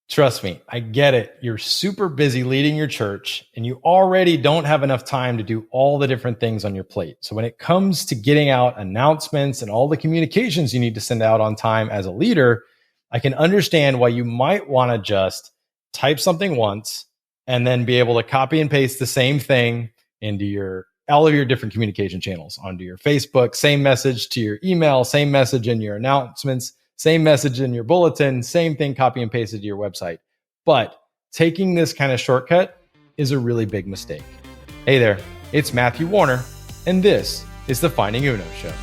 Trust me, I get it. You're super busy leading your church and you already don't have enough time to do all the different things on your plate. So when it comes to getting out announcements and all the communications you need to send out on time as a leader, I can understand why you might want to just type something once and then be able to copy and paste the same thing into all of your different communication channels, onto your Facebook, same message to your email, same message in your announcements, same message in your bulletin, same thing, copy and pasted to your website. But taking this kind of shortcut is a really big mistake. Hey there, it's Matthew Warner, and this is the Finding Uno Show.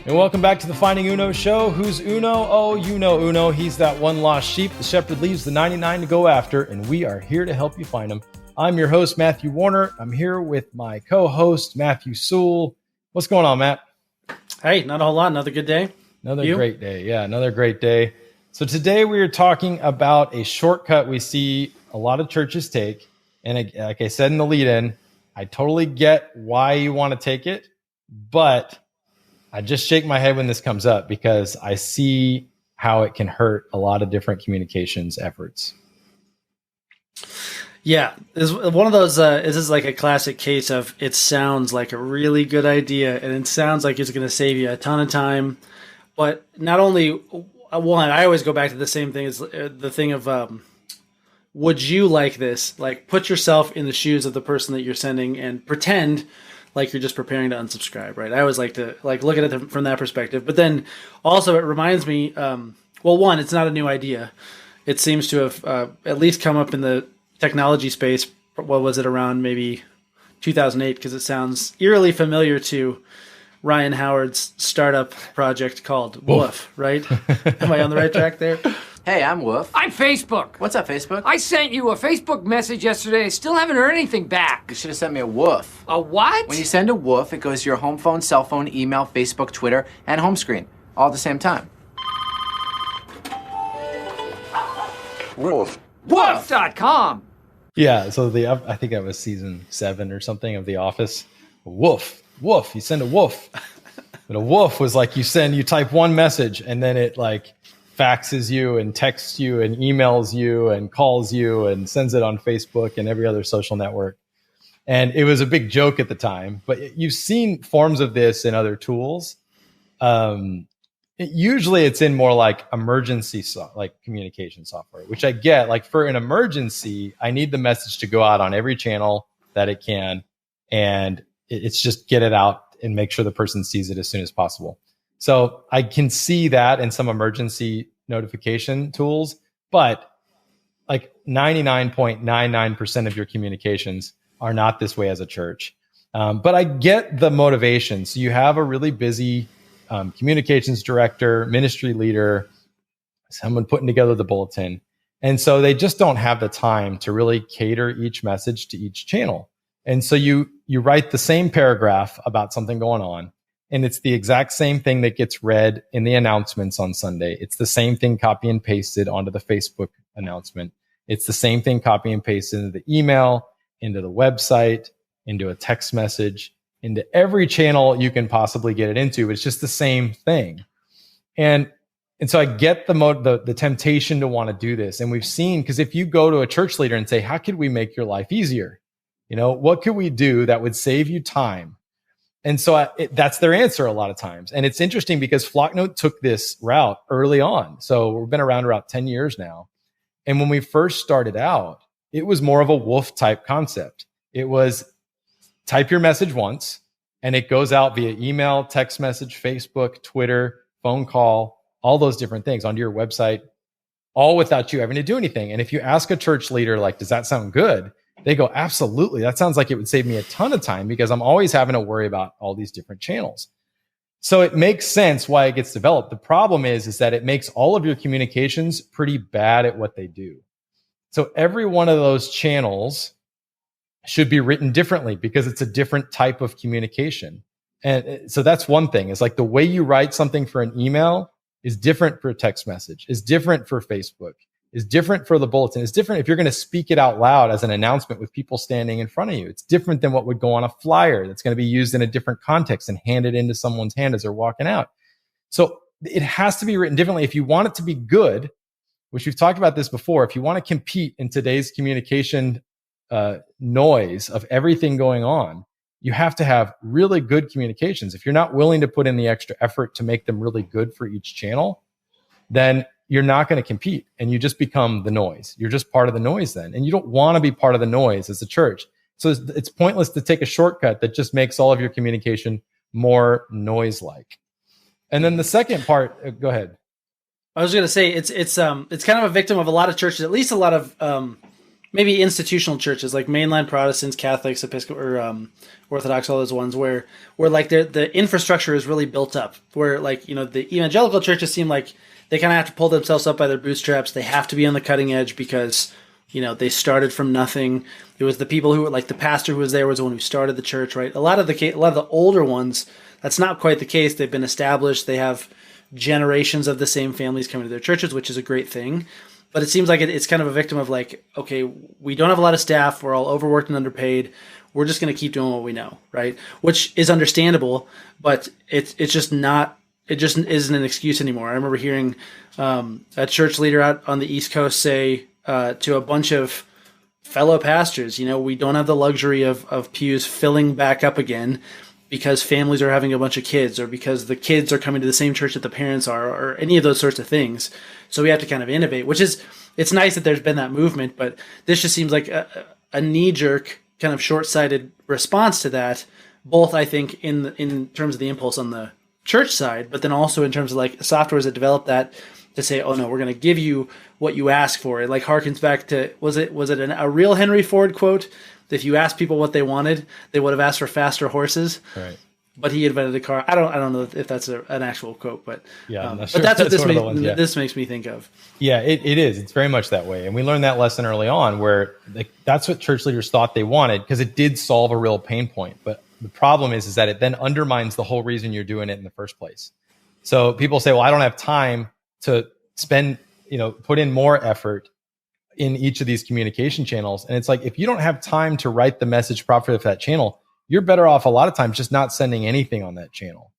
And welcome back to the Finding Uno Show. Who's Uno? Oh, you know Uno. He's that one lost sheep the shepherd leaves the 99 to go after, and we are here to help you find him. I'm your host, Matthew Warner. I'm here with my co-host, Matthew Sewell. What's going on, Matt? Hey, not a whole lot. Another good day. Another great day. Yeah, another great day. So today we are talking about a shortcut we see a lot of churches take. And like I said in the lead-in, I totally get why you want to take it, but I just shake my head when this comes up because I see how it can hurt a lot of different communications efforts. Yeah, it's one of those. This is like a classic case of it sounds like a really good idea, and it sounds like it's going to save you a ton of time. But not only one, I always go back to the same thing as the thing of, would you like this? Like, put yourself in the shoes of the person that you're sending and pretend like you're just preparing to unsubscribe, right? I always like to look at it from that perspective. But then also it reminds me, one, it's not a new idea. It seems to have at least come up in the technology space. What was it, around maybe 2008? Because it sounds eerily familiar to Ryan Howard's startup project called Woof, right? Am I on the right track there? Hey, I'm Woof. I'm Facebook. What's up, Facebook? I sent you a Facebook message yesterday. I still haven't heard anything back. You should have sent me a woof. A what? When you send a woof, it goes to your home phone, cell phone, email, Facebook, Twitter, and home screen, all at the same time. Woof. Woof.com. Yeah, so I think that was season 7 or something of The Office. Woof, woof, you send a woof. But a woof was like you type one message and then it like faxes you and texts you and emails you and calls you and sends it on Facebook and every other social network. And it was a big joke at the time, but you've seen forms of this in other tools. Usually it's in more like emergency, like communication software, which I get. Like for an emergency, I need the message to go out on every channel that it can. And it's just get it out and make sure the person sees it as soon as possible. So I can see that in some emergency notification tools, but like 99.99% of your communications are not this way as a church. But I get the motivation. So you have a really busy communications director, ministry leader, someone putting together the bulletin. And so they just don't have the time to really cater each message to each channel. And so you write the same paragraph about something going on, and it's the exact same thing that gets read in the announcements on Sunday. It's the same thing copy and pasted onto the Facebook announcement. It's the same thing copy and pasted into the email, into the website, into a text message, into every channel you can possibly get it into. It's just the same thing. And so I get the temptation to want to do this. And we've seen, because if you go to a church leader and say, how could we make your life easier? What could we do that would save you time? And so that's their answer a lot of times. And it's interesting because Flocknote took this route early on. So we've been around about 10 years now. And when we first started out, it was more of a woof type concept. It was type your message once and it goes out via email, text message, Facebook, Twitter, phone call, all those different things onto your website, all without you having to do anything. And if you ask a church leader, like, does that sound good? They go, absolutely. That sounds like it would save me a ton of time because I'm always having to worry about all these different channels. So it makes sense why it gets developed. The problem is that it makes all of your communications pretty bad at what they do. So every one of those channels should be written differently because it's a different type of communication. And so that's one thing, is like the way you write something for an email is different for a text message, is different for Facebook, is different for the bulletin. It's different if you're going to speak it out loud as an announcement with people standing in front of you. It's different than what would go on a flyer that's going to be used in a different context and handed into someone's hand as they're walking out. So it has to be written differently. If you want it to be good, which we've talked about this before, if you want to compete in today's communication noise of everything going on, you have to have really good communications. If you're not willing to put in the extra effort to make them really good for each channel, then you're not going to compete and you just become the noise. You're just part of the noise then. And you don't want to be part of the noise as a church. So it's pointless to take a shortcut that just makes all of your communication more noise-like. And then the second part, go ahead. I was going to say it's kind of a victim of a lot of churches, at least a lot of maybe institutional churches like mainline Protestants, Catholics, Episcopal, or Orthodox, all those ones where like the infrastructure is really built up. Where like, you know, the evangelical churches seem like they kind of have to pull themselves up by their bootstraps. They have to be on the cutting edge because, you know, they started from nothing. It was the people who were like the pastor who was there was the one who started the church, right? A lot of the older ones, that's not quite the case. They've been established. They have generations of the same families coming to their churches, which is a great thing. But it seems like it's kind of a victim of like, okay, we don't have a lot of staff. We're all overworked and underpaid. We're just going to keep doing what we know, right? Which is understandable, but it's just not. It just isn't an excuse anymore. I remember hearing a church leader out on the East Coast say to a bunch of fellow pastors, you know, we don't have the luxury of pews filling back up again because families are having a bunch of kids or because the kids are coming to the same church that the parents are or any of those sorts of things. So we have to kind of innovate, which is, it's nice that there's been that movement, but this just seems like a knee-jerk kind of short-sighted response to that, both I think in terms of the impulse on the church side, but then also in terms of like softwares that develop that to say, oh no, we're going to give you what you ask for. It like harkens back to, was it a real Henry Ford quote? If you asked people what they wanted, they would have asked for faster horses. Right. But he invented a car. I don't know if that's an actual quote, but yeah, but that's what this makes me think of. Yeah, it is. It's very much that way, and we learned that lesson early on, where that's what church leaders thought they wanted because it did solve a real pain point. But the problem is that it then undermines the whole reason you're doing it in the first place. So people say, "Well, I don't have time to spend, put in more effort in each of these communication channels." And it's like, if you don't have time to write the message properly for that channel, you're better off a lot of times just not sending anything on that channel.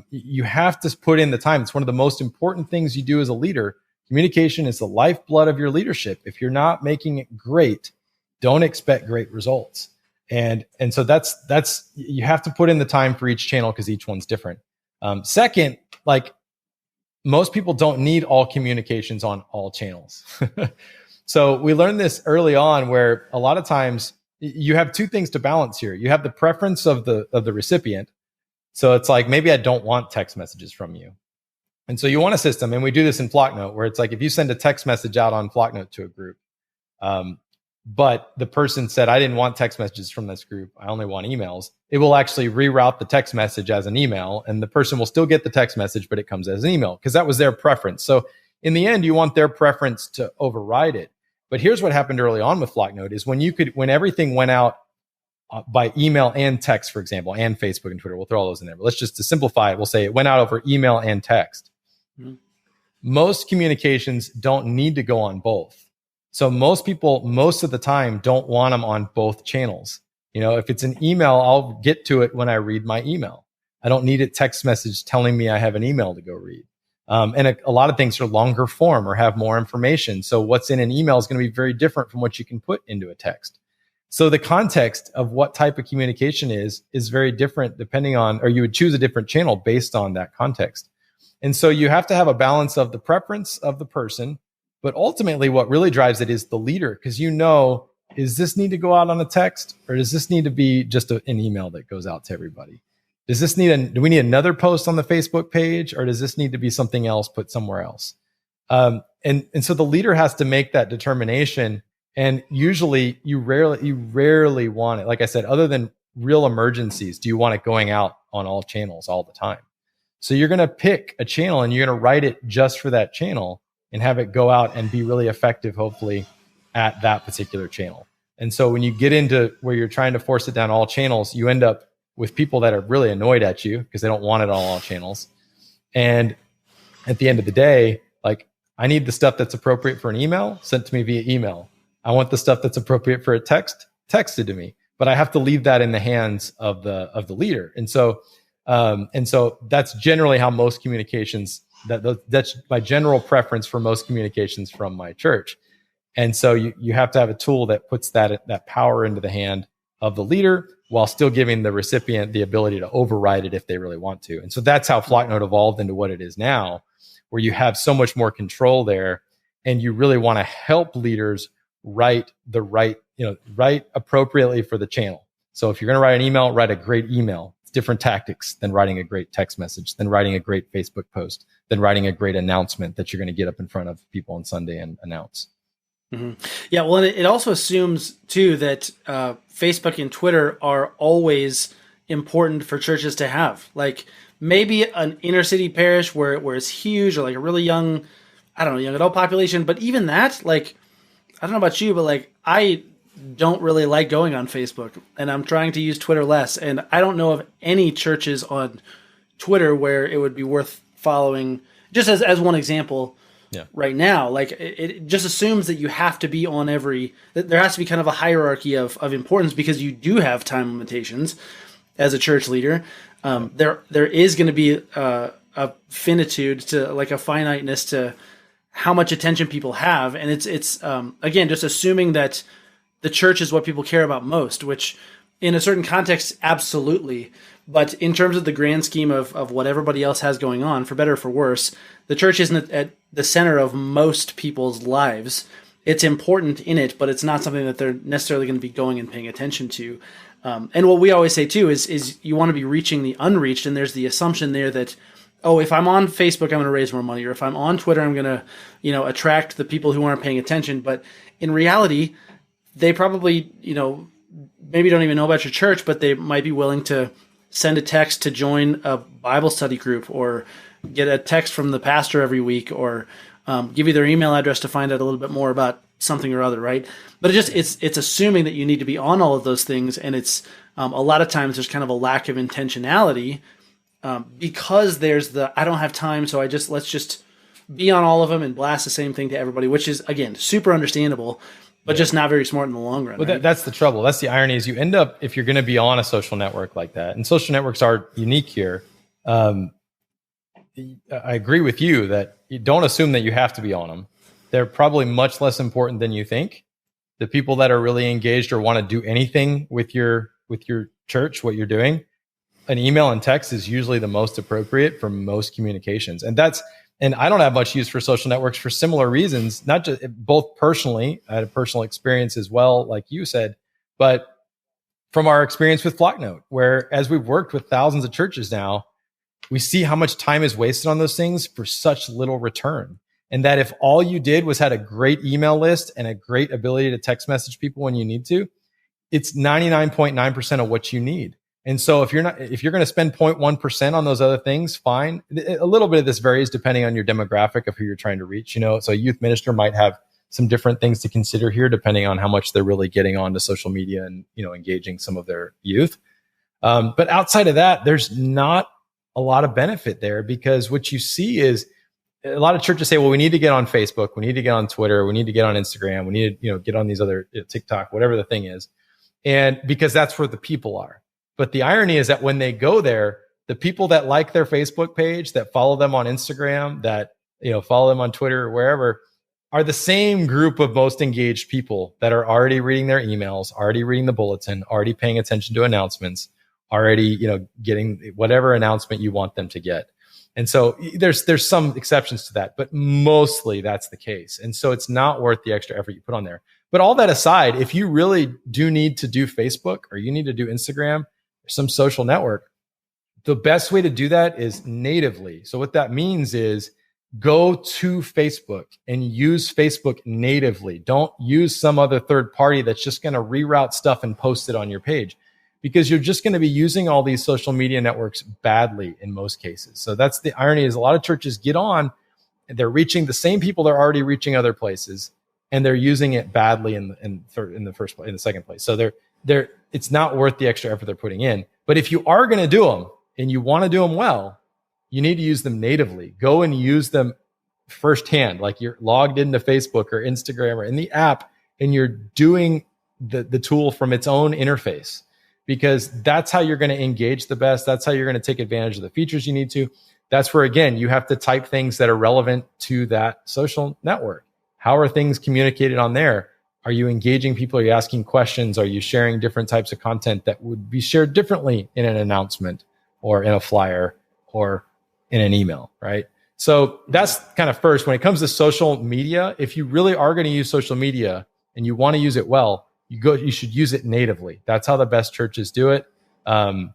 You have to put in the time. It's one of the most important things you do as a leader. Communication is the lifeblood of your leadership. If you're not making it great, don't expect great results. And so that's you have to put in the time for each channel because each one's different. Second, like most people don't need all communications on all channels. So we learned this early on where a lot of times you have two things to balance here. You have the preference of the recipient. So it's like, maybe I don't want text messages from you. And so you want a system, and we do this in Flocknote, where it's like, if you send a text message out on Flocknote to a group, but the person said, I didn't want text messages from this group, I only want emails, it will actually reroute the text message as an email, and the person will still get the text message, but it comes as an email because that was their preference. So in the end, you want their preference to override it. But here's what happened early on with Flocknote is when everything went out by email and text, for example, and Facebook and Twitter, we'll throw all those in there. But let's just to simplify it, we'll say it went out over email and text. Mm-hmm. Most communications don't need to go on both. So most people, most of the time, don't want them on both channels. If it's an email, I'll get to it when I read my email. I don't need a text message telling me I have an email to go read. And a lot of things are longer form or have more information. So what's in an email is going to be very different from what you can put into a text. So the context of what type of communication is very different depending on, or you would choose a different channel based on that context. And so you have to have a balance of the preference of the person, but ultimately what really drives it is the leader, because does this need to go out on a text or does this need to be just an email that goes out to everybody? Do we need another post on the Facebook page, or does this need to be something else put somewhere else? And so the leader has to make that determination. And usually you rarely want it. Like I said, other than real emergencies, do you want it going out on all channels all the time? So you're going to pick a channel and you're going to write it just for that channel and have it go out and be really effective, hopefully, at that particular channel. And so when you get into where you're trying to force it down all channels, you end up with people that are really annoyed at you because they don't want it on all channels. And at the end of the day, like, I need the stuff that's appropriate for an email sent to me via email. I want the stuff that's appropriate for a text texted to me, but I have to leave that in the hands of the leader. And so that's generally how most communications, that's my general preference for most communications from my church. And so you have to have a tool that puts that power into the hand of the leader while still giving the recipient the ability to override it if they really want to. And so that's how Flocknote evolved into what it is now, where you have so much more control there, and you really want to help leaders write appropriately for the channel. So if you're going to write an email, write a great email. It's different tactics than writing a great text message, than writing a great Facebook post, than writing a great announcement that you're going to get up in front of people on Sunday and announce. Mm-hmm. Yeah, well, it also assumes too that Facebook and Twitter are always important for churches to have. Like maybe an inner city parish where it's huge, or like a really young adult population. But even that, like, I don't know about you, but like I don't really like going on Facebook, and I'm trying to use Twitter less. And I don't know of any churches on Twitter where it would be worth following. Just as one example. Yeah. Right now, like it just assumes that you have to be on that there has to be kind of a hierarchy of importance, because you do have time limitations as a church leader. There is going to be a finitude to, like, a finiteness to how much attention people have. And it's again, just assuming that the church is what people care about most, which in a certain context, absolutely. But in terms of the grand scheme of what everybody else has going on, for better or for worse, the church isn't at the center of most people's lives. It's important in it, but it's not something that they're necessarily going to be going and paying attention to. And what we always say too is you want to be reaching the unreached, and there's the assumption there that, oh, if I'm on Facebook, I'm going to raise more money, or if I'm on Twitter, I'm going to, attract the people who aren't paying attention. But in reality, they probably, maybe don't even know about your church, but they might be willing to send a text to join a Bible study group, or get a text from the pastor every week, or give you their email address to find out a little bit more about something or other, right? But it's assuming that you need to be on all of those things, and it's a lot of times there's kind of a lack of intentionality because there's I don't have time, so let's just be on all of them and blast the same thing to everybody, which is, again, super understandable, but just not very smart in the long run. Well, right? That's the trouble. That's the irony, is you end up, if you're going to be on a social network like that, and social networks are unique here. I agree with you that you don't assume that you have to be on them. They're probably much less important than you think. The people that are really engaged or want to do anything with your church, what you're doing, an email and text is usually the most appropriate for most communications. And I don't have much use for social networks for similar reasons, not just both personally. I had a personal experience as well, like you said, but from our experience with Flocknote, where as we've worked with thousands of churches now, we see how much time is wasted on those things for such little return. And that if all you did was had a great email list and a great ability to text message people when you need to, it's 99.9% of what you need. And so if you're going to spend 0.1% on those other things, fine. A little bit of this varies depending on your demographic of who you're trying to reach. So a youth minister might have some different things to consider here, depending on how much they're really getting onto social media and, engaging some of their youth. But outside of that, there's not a lot of benefit there, because what you see is a lot of churches say, well, we need to get on Facebook, we need to get on Twitter, we need to get on Instagram, we need to, get on these other TikTok, whatever the thing is. And because that's where the people are. But the irony is that when they go there, the people that like their Facebook page, that follow them on Instagram, that, follow them on Twitter or wherever, are the same group of most engaged people that are already reading their emails, already reading the bulletin, already paying attention to announcements, already, getting whatever announcement you want them to get. And so there's some exceptions to that, but mostly that's the case. And so it's not worth the extra effort you put on there. But all that aside, if you really do need to do Facebook, or you need to do Instagram, or some social network, the best way to do that is natively. So what that means is go to Facebook and use Facebook natively. Don't use some other third party that's just going to reroute stuff and post it on your page, because you're just going to be using all these social media networks badly in most cases. So that's the irony, is a lot of churches get on and they're reaching the same people they're already reaching other places, and they're using it badly in the second place. So it's not worth the extra effort they're putting in. But if you are going to do them and you want to do them well, you need to use them natively. Go and use them firsthand, like you're logged into Facebook or Instagram or in the app and you're doing the tool from its own interface, because that's how you're going to engage the best. That's how you're going to take advantage of the features you need to. That's where, again, you have to type things that are relevant to that social network. How are things communicated on there? Are you engaging people? Are you asking questions? Are you sharing different types of content that would be shared differently in an announcement or in a flyer or in an email, right? So that's kind of first. When it comes to social media, if you really are going to use social media and you want to use it well, you should use it natively. That's how the best churches do it. And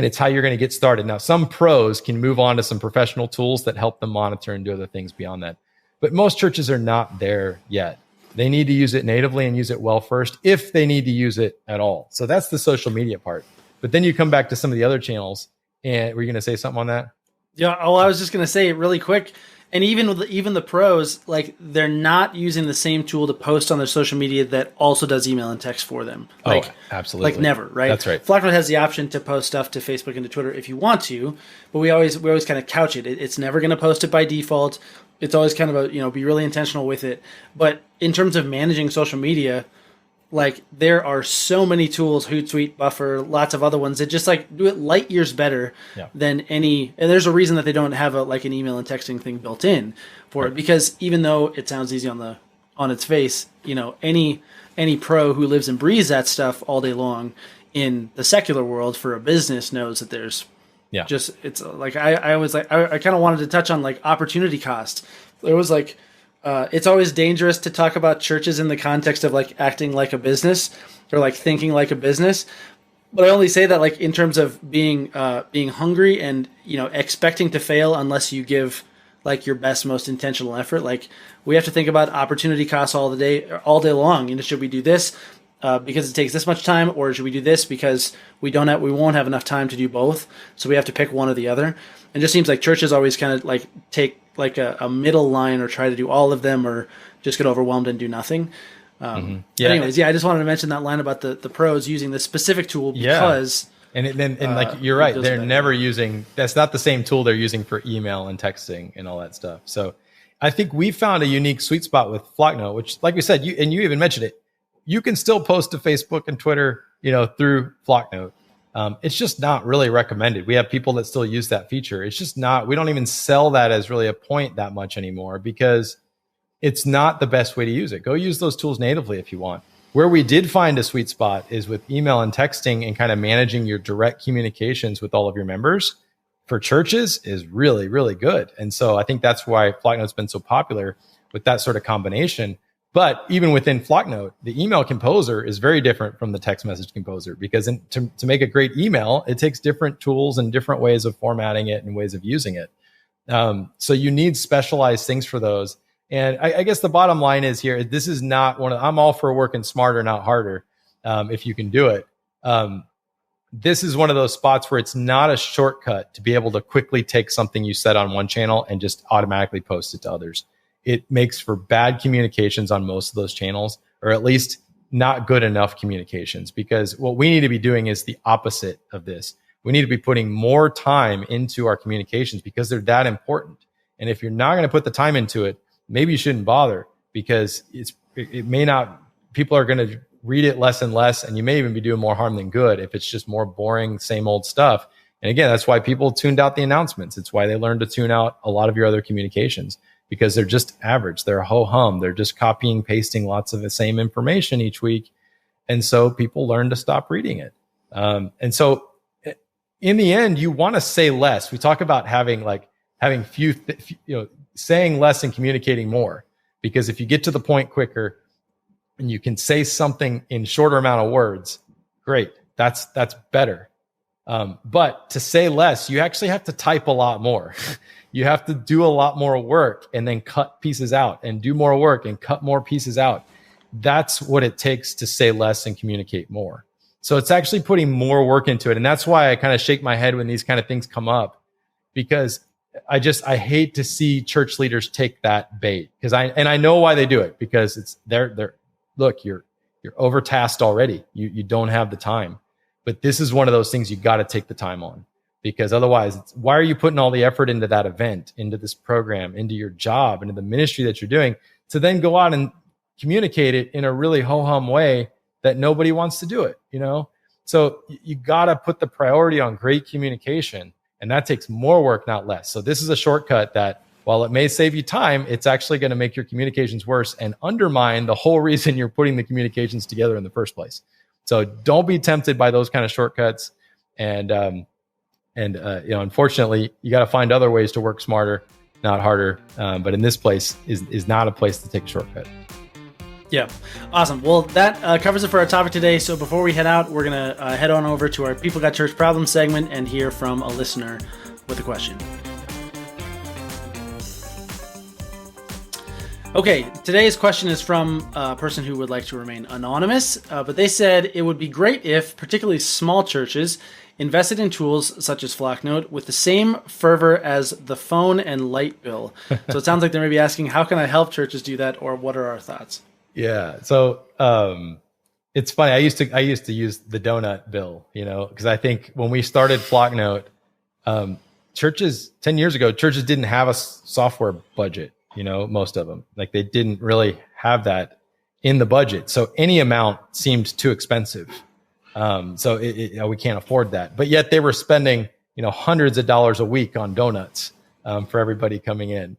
it's how you're going to get started. Now, some pros can move on to some professional tools that help them monitor and do other things beyond that. But most churches are not there yet. They need to use it natively and use it well first, if they need to use it at all. So that's the social media part. But then you come back to some of the other channels. And were you going to say something on that? Yeah. Oh, I was just going to say really quick. And even the pros, like, they're not using the same tool to post on their social media that also does email and text for them. Like, absolutely. Like never, right? That's right. Flocknote has the option to post stuff to Facebook and to Twitter if you want to, but we always kind of couch it. It's never going to post it by default. It's always kind of be really intentional with it. But in terms of managing social media, like, there are so many tools, Hootsuite, Buffer, lots of other ones that just like do it light years better than any. And there's a reason that they don't have an email and texting thing built in for it, because even though it sounds easy on its face, any pro who lives and breathes that stuff all day long in the secular world for a business knows that there's just, it's like, I was like, I kind of wanted to touch on like opportunity cost. There was like, it's always dangerous to talk about churches in the context of like acting like a business or like thinking like a business. But I only say that like in terms of being hungry and, expecting to fail unless you give like your best, most intentional effort. Like, we have to think about opportunity costs all day long. Should we do this because it takes this much time, or should we do this because we won't have enough time to do both? So we have to pick one or the other. It just seems like churches always kind of like take like a middle line, or try to do all of them, or just get overwhelmed and do nothing. Anyways, I just wanted to mention that line about the pros using this specific tool because like you're right, they're never using, that's not the same tool they're using for email and texting and all that stuff. So I think we found a unique sweet spot with Flocknote, which, like we said, you even mentioned it, you can still post to Facebook and Twitter, through Flocknote. It's just not really recommended. We have people that still use that feature. It's just not, we don't even sell that as really a point that much anymore, because it's not the best way to use it. Go use those tools natively if you want. Where we did find a sweet spot is with email and texting, and kind of managing your direct communications with all of your members for churches is really, really good. And so I think that's why Flocknote's been so popular with that sort of combination. But even within Flocknote, the email composer is very different from the text message composer, because to make a great email, it takes different tools and different ways of formatting it and ways of using it. So you need specialized things for those. And I guess the bottom line is here, this is not I'm all for working smarter, not harder, if you can do it. This is one of those spots where it's not a shortcut to be able to quickly take something you said on one channel and just automatically post it to others. It makes for bad communications on most of those channels, or at least not good enough communications, because what we need to be doing is the opposite of this. We need to be putting more time into our communications because they're that important. And if you're not going to put the time into it, maybe you shouldn't bother, because it may not, people are going to read it less and less, and you may even be doing more harm than good if it's just more boring, same old stuff. And again, that's why people tuned out the announcements. It's why they learned to tune out a lot of your other communications, because they're just average. They're ho-hum. They're just copying, pasting lots of the same information each week. And so people learn to stop reading it. And so in the end, you want to say less. We talk about having few, saying less and communicating more, because if you get to the point quicker and you can say something in shorter amount of words, great. That's better. But to say less, you actually have to type a lot more. You have to do a lot more work and then cut pieces out, and do more work and cut more pieces out. That's what it takes to say less and communicate more. So it's actually putting more work into it. And that's why I kind of shake my head when these kind of things come up, because I hate to see church leaders take that bait, because I know why they do it, because it's look, you're overtasked already. You don't have the time. But this is one of those things you got to take the time on. because otherwise, why are you putting all the effort into that event, into this program, into your job, into the ministry that you're doing, to then go out and communicate it in a really ho-hum way that nobody wants to do it, So you got to put the priority on great communication, and that takes more work, not less. So this is a shortcut that, while it may save you time, it's actually going to make your communications worse and undermine the whole reason you're putting the communications together in the first place. So don't be tempted by those kind of shortcuts. And unfortunately, you got to find other ways to work smarter, not harder. But in this place is not a place to take a shortcut. Yeah. Awesome. Well, that covers it for our topic today. So before we head out, we're going to head on over to our People Got Church Problems segment and hear from a listener with a question. Okay, today's question is from a person who would like to remain anonymous, but they said it would be great if particularly small churches invested in tools such as Flocknote with the same fervor as the phone and light bill. So it sounds like they may be asking, how can I help churches do that, or what are our thoughts? Yeah, so it's funny. I used to use the donut bill, because I think when we started Flocknote, churches 10 years ago, churches didn't have a software budget. Most of them, like, they didn't really have that in the budget. So any amount seemed too expensive. So we can't afford that. But yet they were spending, hundreds of dollars a week on donuts for everybody coming in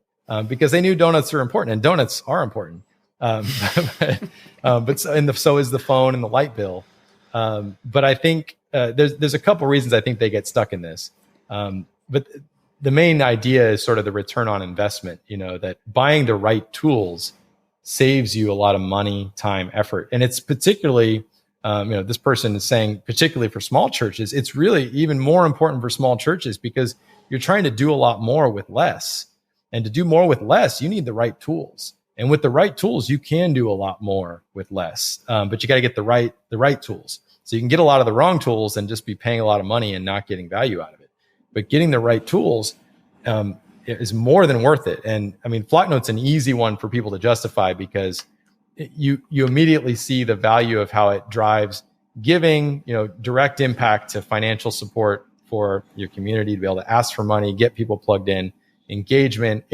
because they knew donuts are important, and donuts are important. But so is the phone and the light bill. But I think there's a couple reasons I think they get stuck in this. But the main idea is sort of the return on investment, that buying the right tools saves you a lot of money, time, effort. And it's particularly, this person is saying, particularly for small churches, it's really even more important for small churches because you're trying to do a lot more with less. And to do more with less, you need the right tools. And with the right tools, you can do a lot more with less. But you got to get the right tools. So you can get a lot of the wrong tools and just be paying a lot of money and not getting value out of it. But getting the right tools is more than worth it. And I mean, Flocknote's an easy one for people to justify because you immediately see the value of how it drives giving, direct impact to financial support for your community, to be able to ask for money, get people plugged in, engagement.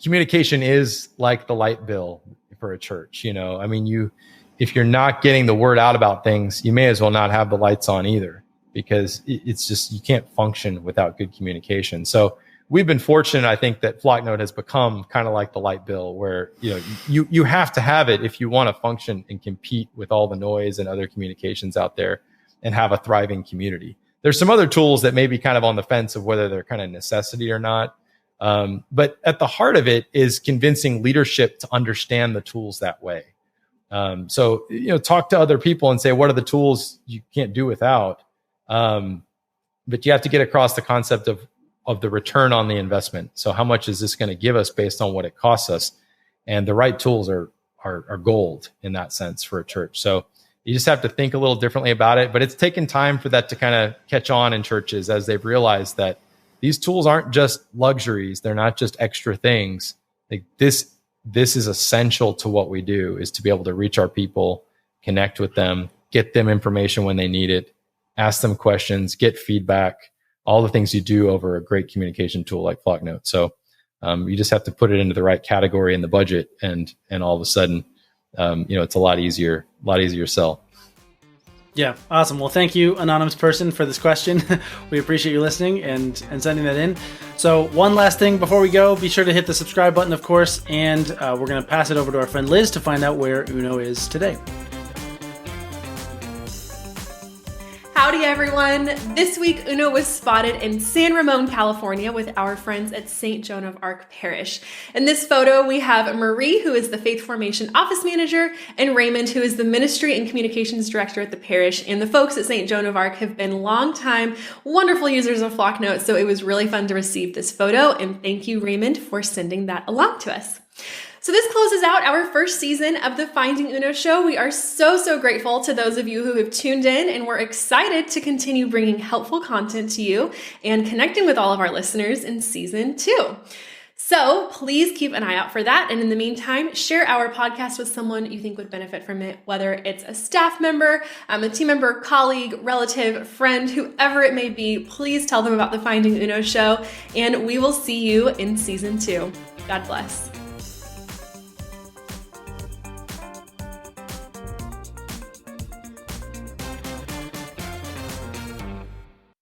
Communication is like the light bill for a church. I mean, if you're not getting the word out about things, you may as well not have the lights on either, because it's just, you can't function without good communication. So we've been fortunate, I think, that Flocknote has become kind of like the light bill, where you have to have it if you want to function and compete with all the noise and other communications out there and have a thriving community. There's some other tools that may be kind of on the fence of whether they're kind of necessity or not. But at the heart of it is convincing leadership to understand the tools that way. So talk to other people and say, what are the tools you can't do without? But you have to get across the concept of the return on the investment. So how much is this going to give us based on what it costs us? And the right tools are gold in that sense for a church. So you just have to think a little differently about it. But it's taken time for that to kind of catch on in churches as they've realized that these tools aren't just luxuries. They're not just extra things. Like this is essential to what we do, is to be able to reach our people, connect with them, get them information when they need it, ask them questions, get feedback, all the things you do over a great communication tool like Flocknote. So you just have to put it into the right category in the budget, and all of a sudden, it's a lot easier to sell. Yeah, awesome. Well, thank you, anonymous person, for this question. We appreciate you listening and sending that in. So one last thing before we go, be sure to hit the subscribe button, of course, and we're going to pass it over to our friend Liz to find out where Uno is today. Howdy everyone! This week Uno was spotted in San Ramon, California with our friends at St. Joan of Arc Parish. In this photo we have Marie, who is the Faith Formation Office Manager, and Raymond, who is the Ministry and Communications Director at the parish. And the folks at St. Joan of Arc have been longtime wonderful users of Flocknote, so it was really fun to receive this photo, and thank you, Raymond, for sending that along to us. So this closes out our first season of the Finding Uno show. We are so grateful to those of you who have tuned in, and we're excited to continue bringing helpful content to you and connecting with all of our listeners in season 2. So please keep an eye out for that. And in the meantime, share our podcast with someone you think would benefit from it, whether it's a staff member, a team member, colleague, relative, friend, whoever it may be. Please tell them about the Finding Uno show, and we will see you in season 2. God bless.